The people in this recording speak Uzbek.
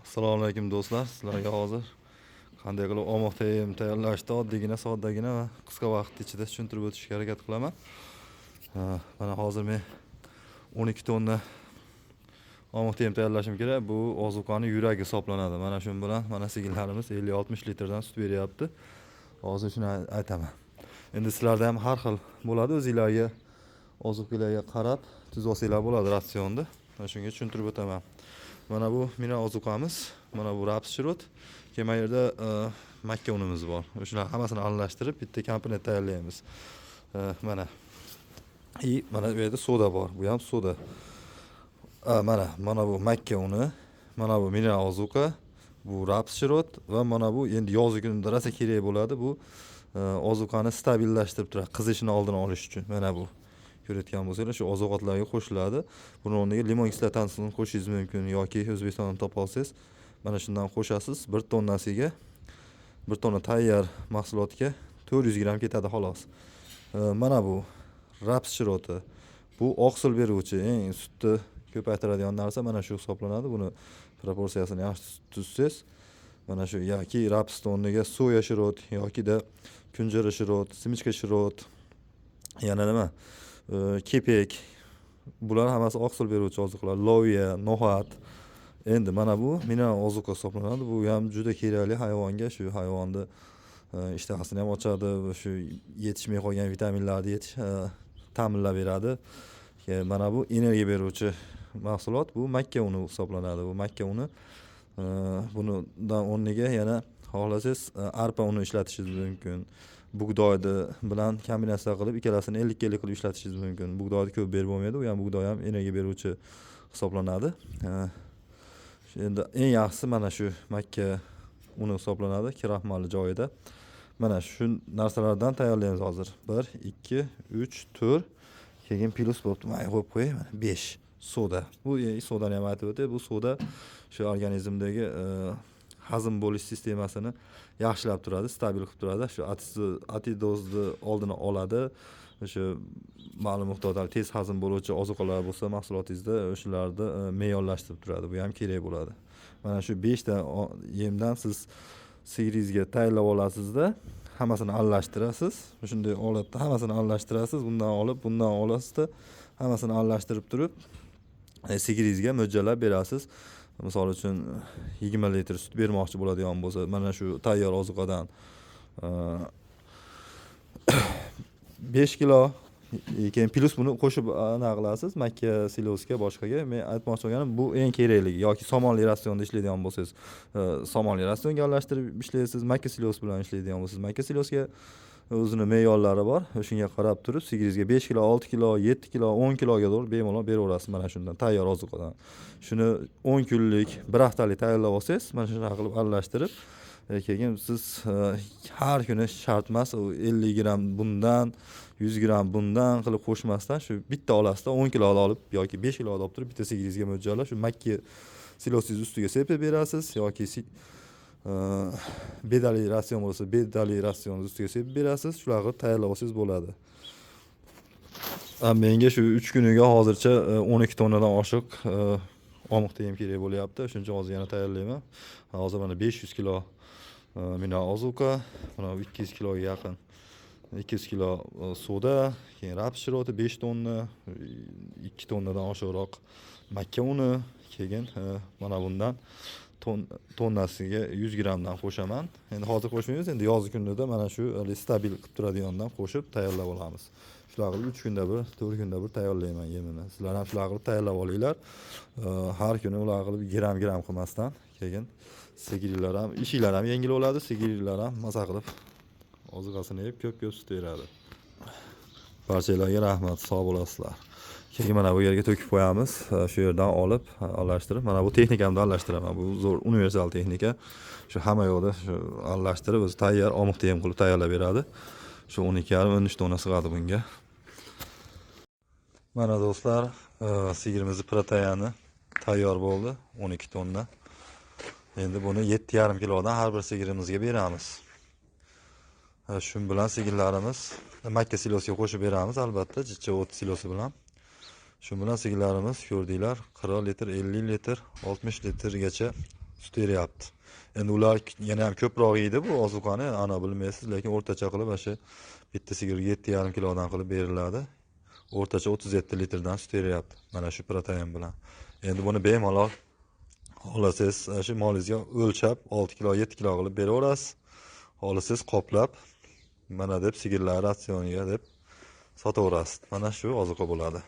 Assalomu alaykum do'stlar. Sizlarga hozir qanday qilib omoq tayyorlashni oddiygina, soddagina va qisqa vaqt ichida tushuntirib o'tishga harakat qilaman. Mana hozir men 12 tonna omoq tayyorlashim kerak. Bu ozuqaning yuragi hisoblanadi. Mana shu bilan mana sigirlarimiz 50-60 litrdan sut beryapti. Hozir shuni aytaman. Endi sizlarda ham har xil bo'ladi, o'zingizlarga ozuqalarga qarab tuz olsanglar bo'ladi ratsionda. Mana shunga tushuntirib o'taman. Mana bu mineral ozuqamiz, mana bu raps shirot, keyin mana yerda makka unimiz bor. Shularni hammasini aralashtirib bitta komponent tayyorlaymiz. Mana. Mana bu yerda soda bor. Bu ham soda. Mana bu makka uni, mana bu mineral ozuqa, bu raps shirot va mana bu endi yoz kunida rosa kerak bo'ladi. Bu ozuqani stabillashtirib turadi, qizishini oldini olish uchun. Mana bu. Ko'rayotgan bo'lsanglar, shu oziq-ovqatlarga qo'shiladi. Buni o'rniga limon kislotasini qo'shishingiz mumkin yoki O'zbekistondan topa olsangiz, mana shundan qo'shasiz. 1 tonnasiga 1 tonna tayyor mahsulotga 400 gram ketadi xolos. Mana bu raps shiroti. Bu oqsil beruvchi, eng sutni ko'paytiradigan narsa mana shu hisoblanadi. Buni proporsiyasini yaxshi tuzsangiz, mana shu yoki raps o'rniga soya shirot yoki-da kunjara shirot, simichka shirot, yana nima? Kepek, bular hammasi oqsil beruvchi ozuqalar, loviya, no'xat. Endi mana bu mineral ozuqa hisoblanadi. Bu ham juda kerakli hayvonga, shu hayvonni ishtahasini ham ochadi, shu yetishmay qolgan vitaminlarni ta'minlab beradi. Mana bu energiya beruvchi mahsulot, bu makka uni hisoblanadi. Bu makka uni bundan o'rniga yana xohlasangiz arpa uni ishlatishingiz mumkin. Bug'doyni bilan kombinatsiya qilib ikkalasini 50-50 qilib ishlatishingiz mumkin. Bug'doyni ko'p berib bo'lmaydi, u ham bug'doy ham energiya beruvchi hisoblanadi. Endi eng yaxshisi mana shu makka uni hisoblanadi, kraxmalli joyida. Mana shu narsalardan tayyorlaymiz hozir. 1, 2, 3, 4. Keyin plus bo'pti. Mana qo'yib qo'yay, mana 5 soda. Bu sodani ham aytib o'tay. Bu soda shu organizmdagi hazm bo'lish sistemasini yaxshilab turadi, stabil qilib turadi. Shu atidozni oldini oladi. O'sha ma'lum miqdorda tez hazm bo'luvchi ozuqalar bo'lsa mahsulotingizda, o'shalarni me'yorlashtirib turadi. Bu ham kerak bo'ladi. Mana shu 5 ta yemdan siz sigiringizga tayyorlab olasizda, hammasini aralashtirasiz. Shunday holatda hammasini aralashtirasiz. Bundan olib, bundan olasizda, hammasini aralashtirib turib, sigiringizga mo'ljallab berasiz. Misol uchun 20 litr sut bermoqchi bo'ladigan bo'lsa, mana shu tayyor ozuqadan 5 kilo, keyin plus buni qo'shib qilasiz makka silosga, boshqaga. Men aytmoqchi bo'lganim, bu eng kerakligi. Yoki somonli ratsionda ishlaydigan bo'lsangiz, somonli ratsionga aralashtirib ishlaysiz, makka silos bilan ishlaydigan bo'lsangiz, makka silosga o'zini me'yorlari bor. Shunga qarab turib, sigiringizga 5 kilo, 6 kilo, 7 kilo, 10 kiloga doğru bemalol beraverasiz mana shundan tayyor ozuqadan. Shuni 10 kunlik, bir haftalik tayyorlab olsangiz, mana shunday qilib aralashtirib, keyin siz har kuni shart emas, 50 gram bundan, 100 gram bundan qilib qo'shmasdan shu bitta olasizda 10 kilo olib yoki 5 kilo olib turib bitta sigiringizga mo'ljallab shu makka silosingiz ustiga sepib berasiz yoki bedali ratsion bo'lsa, bedali ratsion ustiga sepib berasiz. Shularni tayyorlab olsangiz bo'ladi. Menga shu 3 kuniga hozircha 12 tonnadan oshiq omoq tayyor kerak bo'lyapti. Shuncha hozir yana tayyorlayman. Hozir mana 500 kilo mineral ozuqa, mana 200 kiloga yaqin 200 kilo soda, keyin raps shiroti 5 tonna, 2 tonnadan oshiqroq makka uni, keyin mana bundan tonnasiga 100 gramdan qo'shaman. Endi hozir qo'shmaymiz, endi yoz kunida mana shu stabil qilib turadigandan qo'shib tayyorlab olamiz. Shular qilib 3 kunda bir, 4 kunda bir tayyorlayman yemini. Sizlar ham shular qilib tayyorlab olinglar. Har kuni ular qilib gram qilmasdan, keyin sigiringlar ham, ishinglar ham yengil bo'ladi, sigiringlar ham maza qilib ozuqasini yeb ko'p sut beradi. Barchalarga rahmat, sog' bo'lasizlar. Keyin mana bu yerga to'kib qo'yamiz. Shu yerdan olib, aralashtirib, mana bu texnikamda aralashtiraman. Bu zo'r universal texnika. Shu hamma yoqda shu aralashtirib, o'zi tayyor omoq tayyor qilib tayyorlab beradi. Shu 12,5-13 tonna sig'adi bunga. Mana do'stlar, sigirimiz proteyini tayyor bo'ldi, 12 tonna. Endi buni 7,5 kilodan har bir sigirimizga beramiz. Shu bilan sigirlarimiz makka silosiga qo'shib beramiz, albatta, jichcha o't silosi bilan. Shu bilan sigirlarimiz ko'rdinglar, 40 litr, 50 litr, 60 litrgacha sut beryapti. Endi ular yana ham ko'proq yeydi bu ozuqani, ana bilmaysiz, lekin o'rtacha qilib o'sha bitta sigirga 7,5 kilodan qilib beriladi. O'rtacha 37 litrdan sut beryapti. Mana shu protein bilan. Endi buni bemalol xohlasangiz shu molingizga o'lchab 6 kilo, 7 kilo qilib beraverasiz. Xohlasangiz qoplab mana deb sigirlar ratsioniga deb sotaverasiz. Mana shu ozuqa bo'ladi.